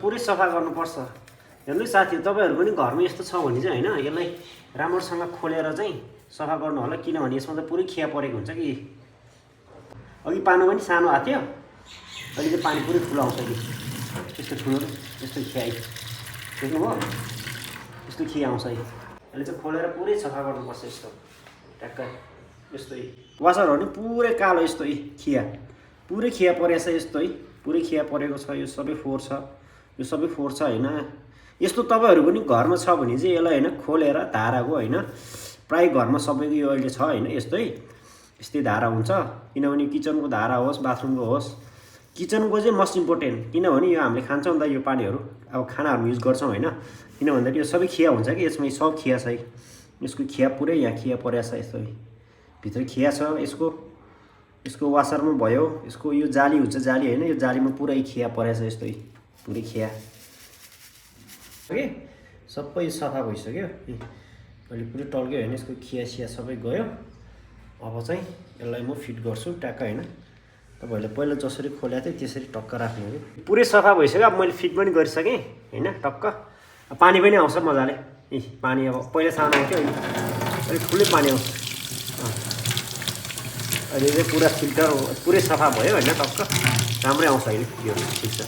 पुरै सफा गर्नुपर्छ। हेर्नु साथी, तपाईँहरू पनि घरमा यस्तो छ भने चाहिँ होइन यसलाई राम्रोसँग खोलेर चाहिँ सफा गर्नु होला, किनभने यसमा त पुरै खिया परेको हुन्छ कि। अघि पानी पनि सानो आएको थियो, अहिले चाहिँ पानी पुरै ठुलो आउँछ कि। यस्तो ठुलो यस्तो खिया देख्नुभयो, यस्तो खिया आउँछ है। अहिले चाहिँ खोलेर पुरै सफा गर्नुपर्छ। यस्तो ट्याक्क यस्तै वासरहरू नि पुरै कालो यस्तो खिया, पुरै खिया परेको छ यस्तो है, पुरै खिया परेको छ। यो सबै फोहोर छ, यो सबै फोहोर छ होइन। यस्तो तपाईँहरू पनि घरमा छ भने चाहिँ यसलाई होइन खोलेर धाराको होइन, प्रायः घरमा सबैको यो अहिले छ होइन यस्तै धारा हुन्छ। किनभने किचनको धारा होस् बाथरुमको होस्, किचनको चाहिँ मोस्ट इम्पोर्टेन्ट, किनभने यो हामीले खान्छौँ नि त यो पानीहरू, अब खानाहरू युज गर्छौँ होइन। किन भन्दाखेरि यो सबै खिया हुन्छ कि यसमा, सब खिया छ है। यसको खिया पुरै यहाँ खिया परेको छ यस्तो है, भित्र खिया छ। यसको वासरमा भयो, यसको यो जाली हुन्छ जाली होइन, यो जालीमा पुरै खिया परेको छ यस्तो है, पुरै खिया ओके। सबै सफा भइसक्यो, अहिले पुरै टल्क्यो होइन, यसको खिया सिया सबै गयो। अब चाहिँ यसलाई म फिट गर्छु ट्याक्क होइन। तपाईँहरूले पहिला जसरी खोलेको थिएँ त्यसरी टक्क राख्नु हो। पुरै सफा भइसक्यो, अब मैले फिट पनि गरिसकेँ होइन टक्क। पानी पनि आउँछ मजाले, पानी अब पहिला सानो आउँथ्यो, अहिले ठुलै पानी आउँछ। अहिले चाहिँ पुरा फिल्टर पुरै सफा भयो होइन टक्क, राम्रै आउँछ अहिले यो ठिक छ।